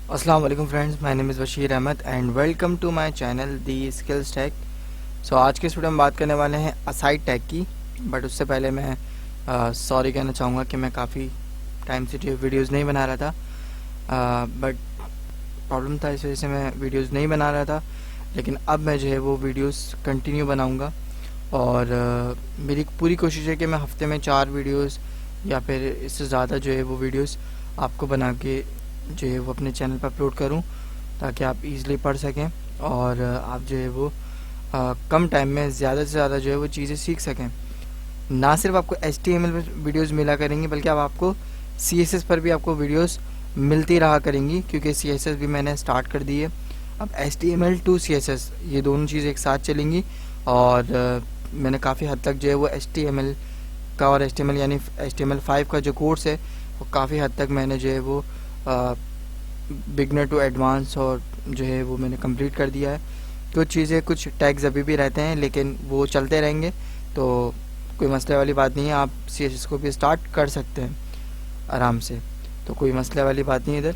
अस्सलाम वालेकुम friends, my name is Bashir Ahmed and welcome to my channel the skills tag. So आज के इस वीडियो में बात करने वाले हैं असाइड टैग की। बट उससे पहले मैं सॉरी कहना चाहूँगा कि मैं काफ़ी टाइम से जो वीडियोस नहीं बना रहा था, बट प्रॉब्लम था, इस वजह से मैं वीडियोस नहीं बना रहा था। लेकिन अब मैं जो है वो वीडियोस कंटिन्यू बनाऊँगा और मेरी पूरी कोशिश है कि मैं हफ्ते में 4 वीडियोस या फिर इससे ज़्यादा जो है वो वीडियोस आपको बना के जो है वो अपने चैनल पर अपलोड करूं, ताकि आप इजीली पढ़ सकें और आप जो है वो कम टाइम में ज़्यादा से ज़्यादा जो है वो चीज़ें सीख सकें। ना सिर्फ आपको HTML पर वीडियोस मिला करेंगी, बल्कि अब आपको CSS पर भी आपको वीडियोस मिलती रहा करेंगी, क्योंकि CSS भी मैंने स्टार्ट कर दी है। अब HTML टू CSS ये दोनों चीज़ें एक साथ चलेंगी और मैंने काफ़ी हद तक जो है वो HTML का और HTML यानी HTML5 का जो कोर्स है वो काफ़ी हद तक मैंने जो है वो बिगनर टू एडवांस और जो है वो मैंने कंप्लीट कर दिया है। कुछ चीज़ें, कुछ टैग्स अभी भी रहते हैं, लेकिन वो चलते रहेंगे, तो कोई मसले वाली बात नहीं है। आप CSS को भी स्टार्ट कर सकते हैं आराम से, तो कोई मसले वाली बात नहीं है इधर।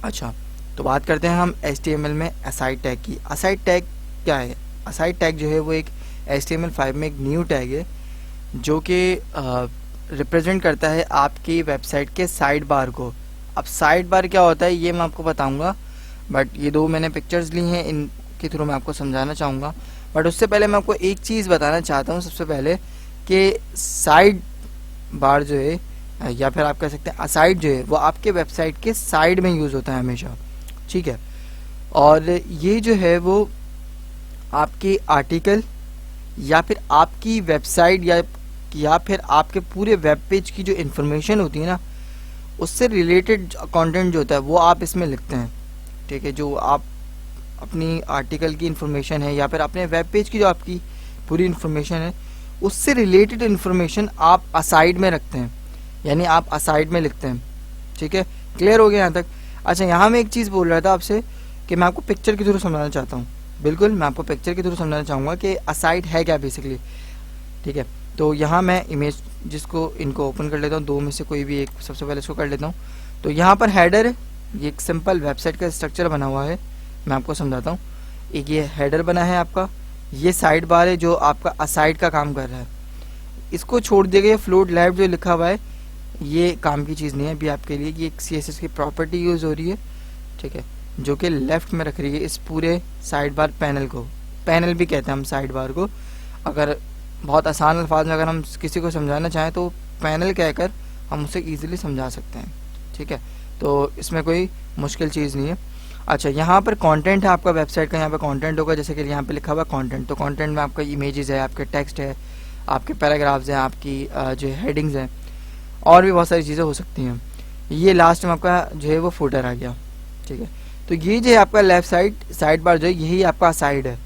अच्छा, तो बात करते हैं हम HTML में असाइड टैग की। असाइड टैग क्या है? असाइड टैग जो है वो एक HTML5 में एक न्यू टैग है जो कि रिप्रेजेंट करता है आपकी वेबसाइट के साइड बार को। अब साइड बार क्या होता है ये मैं आपको बताऊंगा, बट ये दो मैंने पिक्चर्स ली हैं, इनके थ्रू मैं आपको समझाना चाहूँगा। बट उससे पहले मैं आपको एक चीज़ बताना चाहता हूँ सबसे पहले, कि साइड बार जो है या फिर आप कह सकते हैं असाइड जो है वो आपके वेबसाइट के साइड में यूज़ होता है हमेशा, ठीक है। और ये जो है वो आपके आर्टिकल या फिर आपकी वेबसाइट या फिर आपके पूरे वेब पेज की जो इन्फॉर्मेशन होती है ना, उससे रिलेटेड कंटेंट जो होता है वो आप इसमें लिखते हैं, ठीक है। जो आप अपनी आर्टिकल की इन्फॉर्मेशन है या फिर अपने वेब पेज की जो आपकी पूरी इन्फॉर्मेशन है, उससे रिलेटेड इन्फॉर्मेशन आप असाइड में रखते हैं, यानी आप असाइड में लिखते हैं, ठीक है। क्लियर हो गया यहाँ तक? अच्छा, यहाँ मैं एक चीज़ बोल रहा था आपसे कि मैं आपको पिक्चर के थ्रू समझाना चाहता हूँ। बिल्कुल, मैं आपको पिक्चर के थ्रू समझाना चाहूँगा कि असाइड है क्या बेसिकली, ठीक है। तो यहाँ मैं इमेज जिसको इनको ओपन कर लेता हूँ, दो में से कोई भी एक, सबसे पहले इसको कर लेता हूँ। तो यहाँ पर हेडर है, ये एक सिंपल वेबसाइट का स्ट्रक्चर बना हुआ है, मैं आपको समझाता हूँ। एक ये हेडर बना है आपका, ये साइड बार है जो आपका असाइड का काम कर रहा है। इसको छोड़ दिया गया फ्लोट लेफ्ट जो लिखा हुआ है, ये काम की चीज़ नहीं है अभी आपके लिए। ये एक CSS की प्रॉपर्टी यूज़ हो रही है, ठीक है, जो कि लेफ्ट में रख रही है इस पूरे साइड बार पैनल को। पैनल भी कहते हैं हम साइड बार को। अगर बहुत आसान अल्फाज में अगर हम किसी को समझाना चाहें तो पैनल कहकर हम उसे ईजिली समझा सकते हैं, ठीक है। तो इसमें कोई मुश्किल चीज़ नहीं है। अच्छा, यहाँ पर कंटेंट है आपका वेबसाइट का, यहाँ पर कंटेंट होगा, जैसे कि यहाँ पे लिखा हुआ कंटेंट। तो कंटेंट में आपका इमेजेस है, आपके टेक्स्ट है, आपके पैराग्राफ्स हैं, आपकी जो हेडिंग्स हैं, और भी बहुत सारी चीज़ें हो सकती हैं। ये लास्ट में आपका जो है वो फुटर आ गया, ठीक है। तो ये जो है आपका लेफ्ट साइड बार जो है, यही आपका साइड है।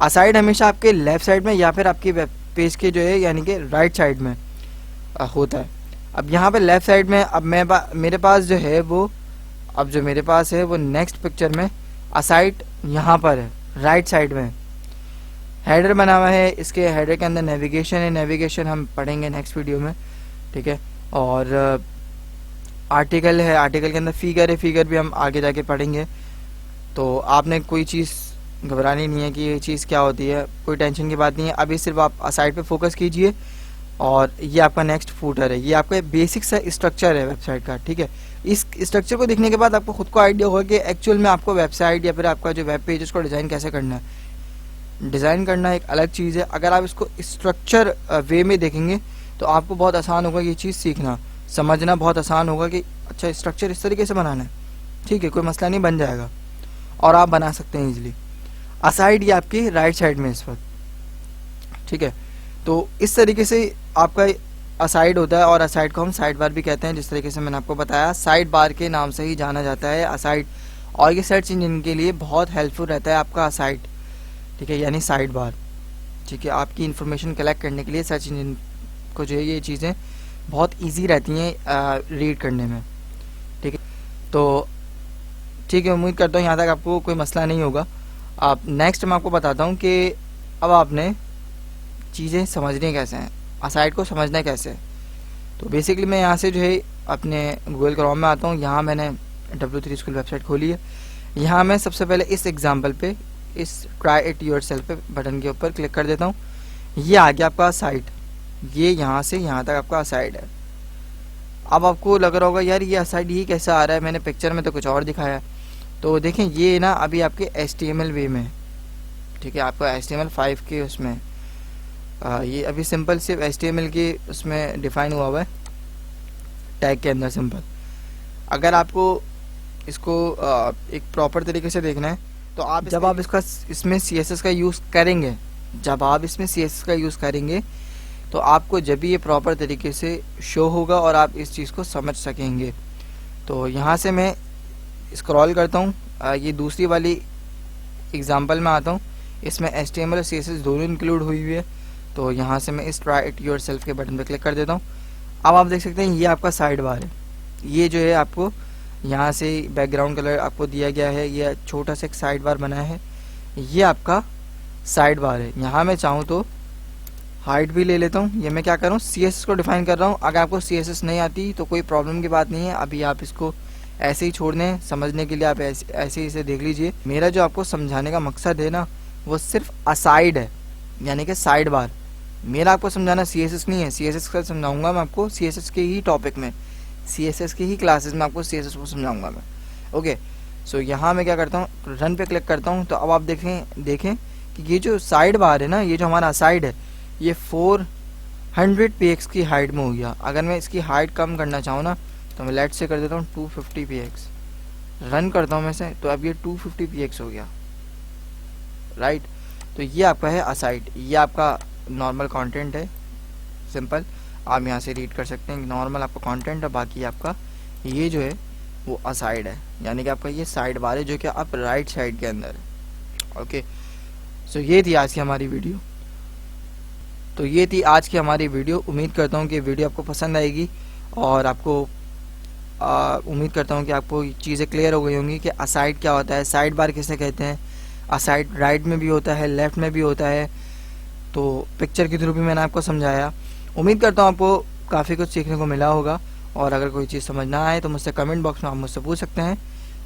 असाइड हमेशा आपके लेफ्ट साइड में या फिर आपकी वेब पेज के जो है यानी कि राइट साइड में होता है। अब यहाँ पे लेफ्ट साइड में अब मेरे पास जो है वो, अब जो मेरे पास है वो नेक्स्ट पिक्चर में असाइड यहाँ पर है, राइट साइड में हेडर बना हुआ है। इसके हेडर के अंदर नेविगेशन है, नेविगेशन हम पढ़ेंगे नेक्स्ट वीडियो में, ठीक है। और आर्टिकल है, आर्टिकल के अंदर फिगर है, फिगर भी हम आगे जाके पढ़ेंगे। तो आपने कोई चीज़ घबरानी नहीं है कि ये चीज़ क्या होती है, कोई टेंशन की बात नहीं है। अभी सिर्फ आप असाइड पे फोकस कीजिए। और ये आपका नेक्स्ट फूटर है, ये आपका बेसिक सा स्ट्रक्चर है वेबसाइट का, ठीक है। इस स्ट्रक्चर को देखने के बाद आपको खुद को आइडिया होगा कि एक्चुअल में आपको वेबसाइट या फिर आपका जो वेब पेज उसको डिज़ाइन कैसे करना है। डिज़ाइन करना एक अलग चीज़ है, अगर आप इसको स्ट्रक्चर वे में देखेंगे तो आपको बहुत आसान होगा ये चीज़ सीखना, समझना बहुत आसान होगा कि अच्छा स्ट्रक्चर इस तरीके से बनाना है, ठीक है, कोई मसला नहीं, बन जाएगा और आप बना सकते हैं ईजिली। असाइड ये आपकी राइट साइड में इस वक्त, ठीक है। तो इस तरीके से आपका असाइड होता है, और असाइड को हम साइड बार भी कहते हैं, जिस तरीके से मैंने आपको बताया। साइड बार के नाम से ही जाना जाता है असाइड, और ये सर्च इंजन के लिए बहुत हेल्पफुल रहता है आपका असाइड, ठीक है, यानी साइड बार, ठीक है। आपकी इन्फॉर्मेशन कलेक्ट करने के लिए सर्च इंजन को जो है ये चीज़ें बहुत ईजी रहती हैं रीड करने में, ठीक है। तो ठीक है, उम्मीद करता हूँ यहाँ तक आपको कोई मसला नहीं होगा। अब नेक्स्ट मैं आपको बताता हूँ कि अब आपने चीज़ें समझनी कैसे हैं, असाइड को समझना कैसे है। तो बेसिकली मैं यहाँ से जो है अपने गूगल क्रोम में आता हूँ, यहाँ मैंने W3 स्कूल वेबसाइट खोली है। यहाँ मैं सबसे पहले इस एग्जाम्पल पे, इस ट्राई इट योरसेल्फ पे बटन के ऊपर क्लिक कर देता हूँ। ये आ गया आपका साइट, ये यहाँ से यहाँ तक आपका साइड है। अब आपको लग रहा होगा यार ये साइड ये कैसा आ रहा है, मैंने पिक्चर में तो कुछ और दिखाया। तो देखें ये ना अभी आपके HTML वे में है, ठीक है, आपका HTML5 के उसमें ये अभी सिंपल सिर्फ HTML के उसमें डिफाइन हुआ है टैग के अंदर सिंपल। अगर आपको इसको एक प्रॉपर तरीके से देखना है तो आप जब आप इसमें CSS का यूज़ करेंगे, जब आप इसमें CSS का यूज़ करेंगे तो आपको जब भी ये प्रॉपर तरीके से शो होगा और आप इस चीज़ को समझ सकेंगे। तो यहाँ से मैं स्क्रॉल करता हूँ, ये दूसरी वाली एग्जांपल में आता हूँ, इसमें HTML और CSS दोनों इंक्लूड हुई हुई है। तो यहाँ से मैं इस ट्राई इट योरसेल्फ के बटन पर क्लिक कर देता हूँ। अब आप देख सकते हैं ये आपका साइड बार है, ये जो है आपको यहाँ से बैकग्राउंड कलर आपको दिया गया है, ये छोटा सा एक साइड बार बनाया है, ये आपका साइड बार है। यहाँ मैं चाहूँ तो हाइट भी ले लेता हूँ। ये मैं क्या कर रहा हूँ, CSS को डिफाइन कर रहा हूँ। अगर आपको CSS नहीं आती तो कोई प्रॉब्लम की बात नहीं है, अभी आप इसको ऐसे ही छोड़ दें, समझने के लिए आप ऐसे ही इसे देख लीजिए। मेरा जो आपको समझाने का मकसद है ना वो सिर्फ असाइड है, यानी कि साइड बार। मेरा आपको समझाना CSS नहीं है, CSS का समझाऊंगा मैं आपको CSS के ही टॉपिक में, CSS की ही क्लासेस में आपको CSS को समझाऊंगा मैं। ओके, सो यहाँ मैं क्या करता हूँ, रन पे क्लिक करता हूँ। तो अब आप देखें कि ये जो साइड बार है ना, ये जो हमारा साइड है, ये 400 px की हाइट में हो गया। अगर मैं इसकी हाइट कम करना चाहूँ ना तो मैं लेट से कर देता हूँ 250 px, रन करता हूँ मैं से, तो अब ये 250 px हो गया, राइट। तो ये आपका है असाइड, ये आपका नॉर्मल कंटेंट है सिंपल, आप यहाँ से रीड कर सकते हैं, नॉर्मल आपका कंटेंट है। बाकी आपका ये जो है वो असाइड है, यानी कि आपका ये साइड बार है जो कि आप राइट साइड के अंदर है। ओके, सो ये थी आज की हमारी वीडियो। उम्मीद करता हूँ कि वीडियो आपको पसंद आएगी और आपको उम्मीद करता हूँ कि आपको चीज़ें क्लियर हो गई होंगी कि असाइड क्या होता है, साइड बार किसे कहते हैं, असाइड राइट में भी होता है, लेफ्ट में भी होता है। तो पिक्चर के थ्रू भी मैंने आपको समझाया। उम्मीद करता हूँ आपको काफ़ी कुछ सीखने को मिला होगा, और अगर कोई चीज़ समझ ना आए तो मुझसे कमेंट बॉक्स में आप मुझसे पूछ सकते हैं।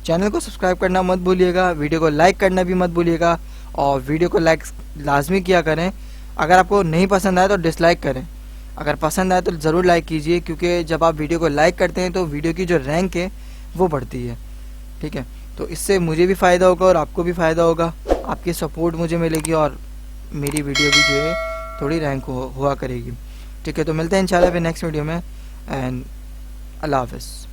चैनल को सब्सक्राइब करना मत भूलिएगा, वीडियो को लाइक करना भी मत भूलिएगा, और वीडियो को लाइक लाजमी किया करें। अगर आपको नहीं पसंद आए तो डिसलाइक करें, अगर पसंद आए तो ज़रूर लाइक कीजिए, क्योंकि जब आप वीडियो को लाइक करते हैं तो वीडियो की जो रैंक है वो बढ़ती है, ठीक है। तो इससे मुझे भी फ़ायदा होगा और आपको भी फ़ायदा होगा, आपकी सपोर्ट मुझे मिलेगी और मेरी वीडियो भी जो है थोड़ी रैंक हुआ करेगी, ठीक है। तो मिलते हैं इंशाल्लाह फिर नेक्स्ट वीडियो में, एंड अल्लाह हाफ़िज़।